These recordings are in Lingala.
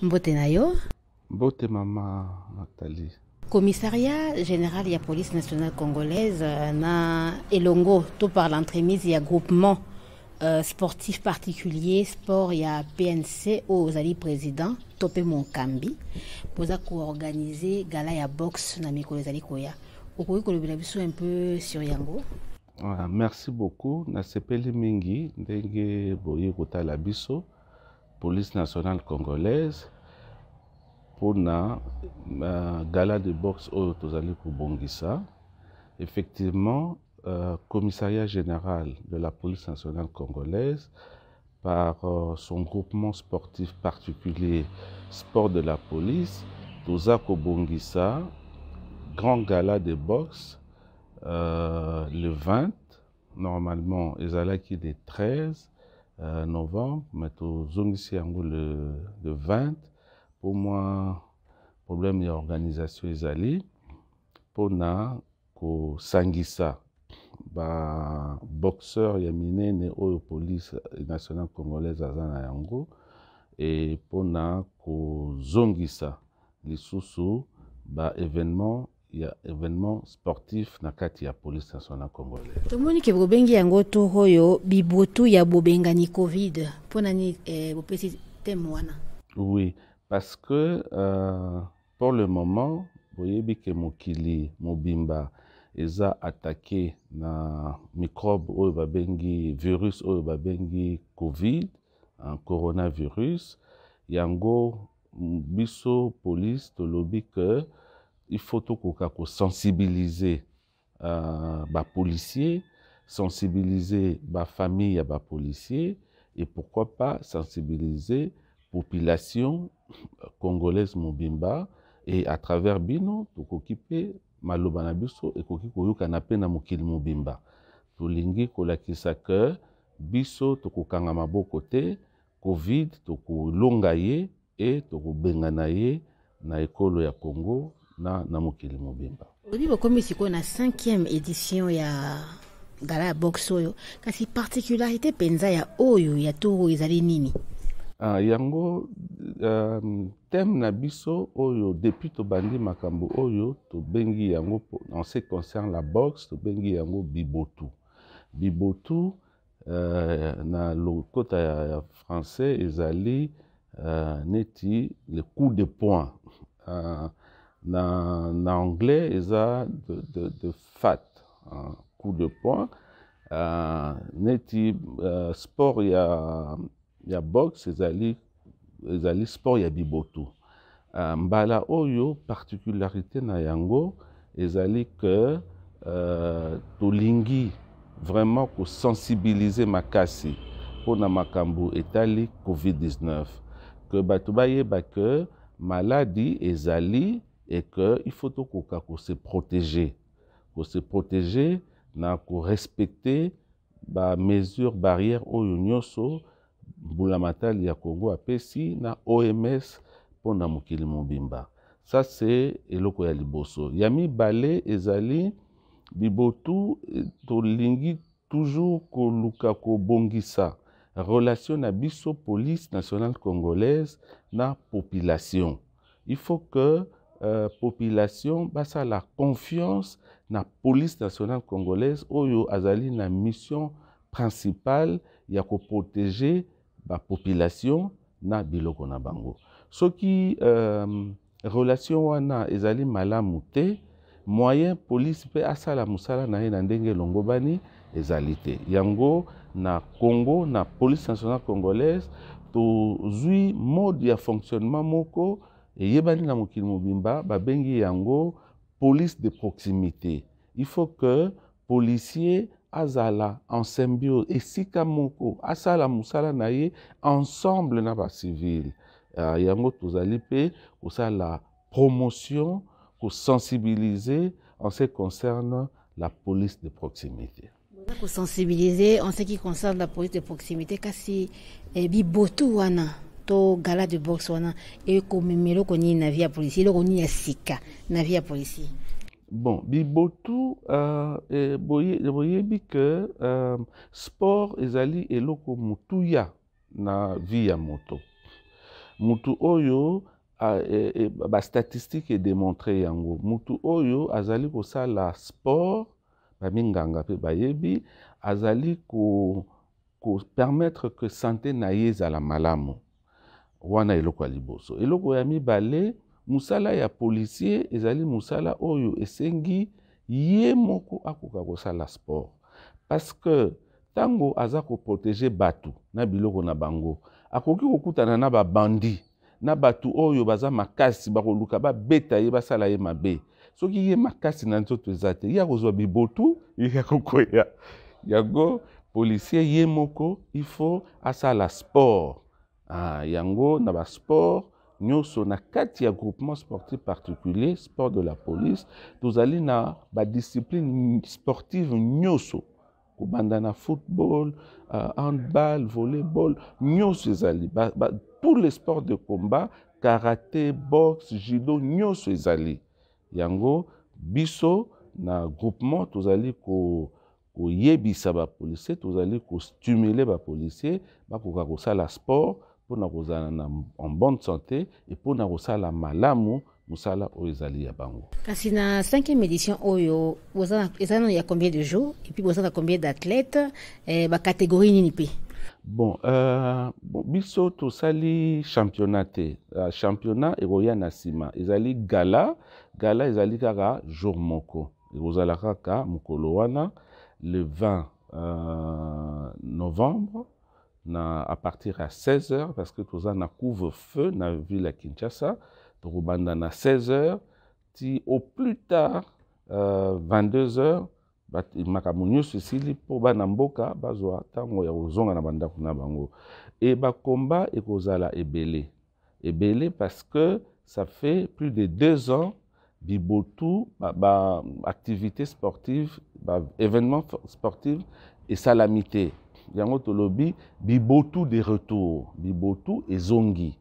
Mbote na yo. Mbote mama Nathalie. Commissariat général de la police nationale congolaise na elongo to par l'entremise il y a groupement sportif particulier sport il y a PNC aux ali président Topé Monkambi poza ko organiser gala ya boxe na mikolo ezali koya. Okoki kolobela biso un peu sur yango. Merci beaucoup. Nasepeli mingi ndenge boye kotala biso police nationale congolaise pour na gala de boxe oyo tozali kobongisa. Effectivement, commissariat général de la police nationale congolaise par son groupement sportif particulier sport de la police toza kobongisa grand gala de boxe le 20, normalement ezalaki le 13 novembre, mais tozongisi yango le 20. Pour moi, problème d'organisation ezali pour na ko sangisa ba boxeur ya minene oyo police nationale congolaise azana yango et pour na ko zongisa lisusu ba événement ya événement sportif na kati ya police nationale congolaise. Tomoni ke bobengi yango to hoyo bibotu ya bobengani Covid pona ni bopesi temwana. Oui, parce que pour le moment boyebi ke mokili mobimba eza attaqué na microbe oyo babengi virus oyo babengi Covid, coronavirus. Yango biso police tolobi que il faut tokoka ko sensibiliser ba policiers, sensibiliser ba famille ya ba policiers et pourquoi pas sensibiliser population congolaise mobimba et à travers bino tokokipe maloba na biso ekoki koyoka na pe na mokili mobimba tolingi kolakisa que biso tokokanga maboko te Covid tokolonga ye et tokobengana ye na ekolo ya Congo na mokili mobimba. Obi bokomi siko na 5e édition ya gala ya boxe oyo kasi particularité penza ya oyo ya toro ezali nini? Yango thème na biso oyo depuis tobandi makambo oyo tobengi yango en ce qui concerne la boxe tobengi yango bibotu. Bibotu na lokota ya français ezali neti le coup de poing. Na anglais eza de fat, coup de poing. Neti sport ya boxe ezali sport ya bibotu. Mbala oyo particularité na yango ezali que tolingi vraiment ko sensibiliser makasi pona makambo etali COVID-19 que bato bayeba que maladie ezali et que il faut tokoka ko se protéger na ko respecter ba mesures barrières oyo nyonso mbulamatali ya Congo apesi na OMS pona mokili mobimba. Ça c'est eloko ya liboso. Ya mibale ezali bibotu tolingi toujours koluka kobongisa relation na biso police nationale congolaise na population. Il faut que population basa la confiance na police nationale congolaise oyo azali na mission principale ya ko protéger ba population na biloko na bango. Soki relation wana ezali malamu te, moyen police pe asala musala na ye na ndenge longobani ezali te. Yango na Congo na police nationale congolaise to zui mode ya fonctionnement moko eyebani na mokili mobimba babengi yango police de proximité. Il faut que policier azala en symbiose esika moko asala musala na ye ensemble na ba civil. Yango tozali pe kosala promotion, ko sensibiliser en ce qui concerne la police de proximité. Pour sensibiliser en ce qui concerne la police de proximité kasi bibotu wana to gala de boxe wana et komemelo koni na via policier lo koni ya sika na via policier. Bon, bibotu boyebi que sport ezali eloko mutuya na vie ya moto. mutu oyo ba statistique démontré yango mutu oyo azali kosala sport baminganga pe bayebi azali ko permettre que santé na ye ezala malamu wana eloko ya liboso. Eloko ya mibale musala ya policier ezali musala oyo esengi ye moko akoka kosala sport parce que tango aza ko protéger batu na biloko na bango akoki kokutana na ba bandi na batu oyo baza makasi bakoluka babeta ye basala ye mabe soki ye makasi na nzoto eza te ye akozwa bibotu ye akokoya yango policier ye moko il faut asala sport yango na ba sport nyonso na kati ya groupement sportif particulier sport de la police tozali na ba discipline sportive nyonso kobanda na football handball volleyball nyonso ezali tous les sports de combat karaté boxe judo nyonso ezali yango biso na groupement tozali koyebisa bapolisier tozali kostimuler bapolisier bakoka kosala sport mpona kozala en bonne santé et mpona kosala malamu musala oyo ezali ya bango. Kasi na 5e édition oyo ezana ya combien de jours et puis bozana combien d'athlètes ba catégorie nini pe? Bon, biso tosali championnat te. Championnat ekoya na sima ezali gala ezali kaka jour moko ekozala kaka mokolo wana le 20 novembre à partir à 16h parce que toza na couvre-feu na ville ya Kinshasa tokobanda na 16h ti au plus tard 22h makambo nyonso esili mpo bana mboka bazwa ntango ya kozonga na bandako na bango e bakomba ekozala ebele parce que ça fait plus de 2 ans bibotu activité sportive événement sportif esalami te yango tolobi bibotu de retour bibotu ezongi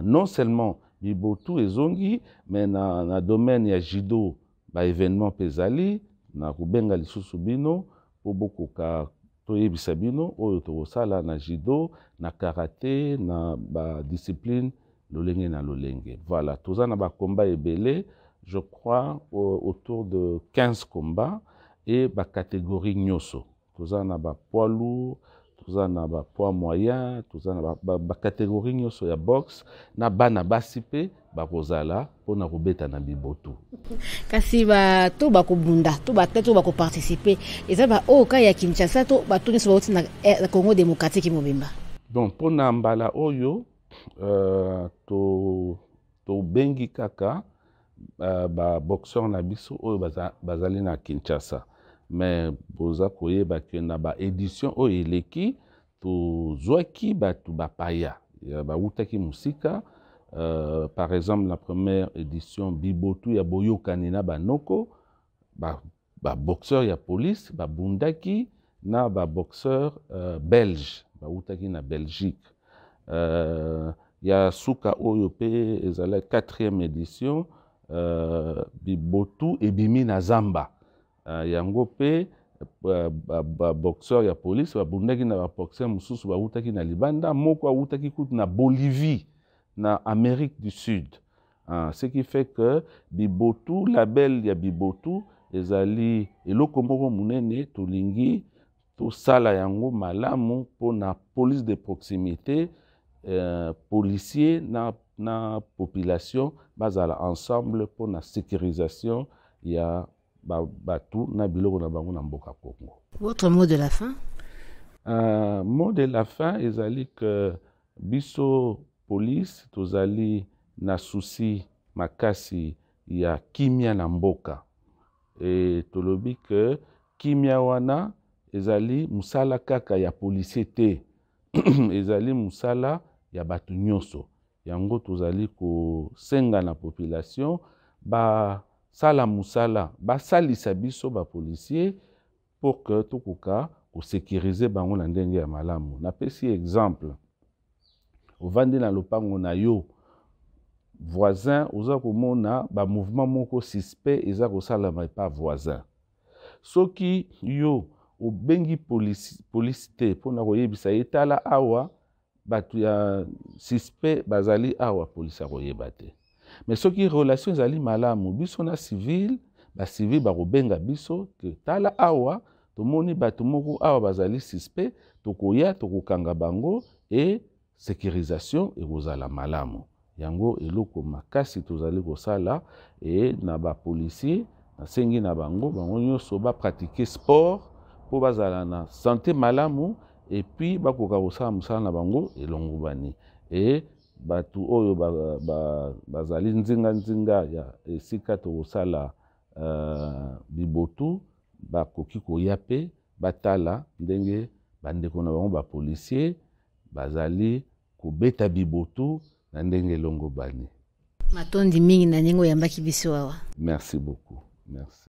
non seulement bibotu ezongi mais na domaine ya judo événement pezali na kubenga lisusu bino po bokoka toyebisa bino oyo tokosala na judo na karaté na discipline lolenge na lolenge. Voilà, toza na combat ebele, je crois autour de 15 combats et catégorie nyoso. Toza na poids lourd, toza na poids moyen, toza na catégorie nyoso ya boxe na bana basi pe bakozala pona kobeta na bibotu. Kasi to bakobunda to bateto bakoparticiper eza ba oka ya Kinshasa to batuni so bauti na Congo démocratique mobimba. Donc pona mbala oyo to bengi kaka ba boxeur na biso oyo bazali na Kinshasa. Mais boza koyeba ke na ba édition oyo eleki to zwaki batu bapaya ba utaki musika. Par exemple, la première édition Bibotu ya boyokani na banoko ba boxeur ya police ba bundaki na ba boxeur belge ba utaki na Belgique. Ya suka oyo pe ezala 4e édition Bibotu ebimi na Zamba. Yango pe ba boxeur ya police ba bundaki na ba boxeur mususu ba utaki na Libanda moko utaki kutu na Bolivie na Amérique du Sud. Ce qui fait que Bibotu, label ya Bibotu, ezali eloko moko munene tolingi to sala yango malamu po na police de proximité, policier na population bazala ensemble po na sécurisation ya batu na biloko na bango na mboka Congo. Votre mot de la fin? Mot de la fin ezali que biso police tozali na souci makasi ya kimia na mboka et tolobi que kimia wana ezali musala kaka ya policier te ezali musala ya batu nyonso yango tozali ko senga na population ba sala musala ba salisa biso ba policier pour que tokoka ko sécuriser bango na ndenge ya malamu. Na pesi exemple ovandi na lopango na yo voisin oza komona ba mouvement moko suspect eza kosalama pa voisin soki yo obengi police te pona koyebisa etala awa bato ya suspect bazali awa polisi akoyeba te. Mais soki relation ezali malamu biso na civil, ba civil bakobenga biso ke tala awa tomoni bato moko awa bazali suspect, tokoya tokokanga bango et sécurisation ekozala malamu. Yango eloko makasi tozali kosala et na ba policier nasengi na bango nyonso ba pratiquer sport po bazala na santé malamu et puis bakoka kosala mosala na bango elongo bani. Et batu oyo bazali nzinga ya esika tokosala bibotu bakoki koya pe batala ndenge bandeko na bango bapolisier bazali kobeta bibotu na ndenge elongo bani. Matondi mingi na nyengo yambaki biso awa. Merci beaucoup. Merci.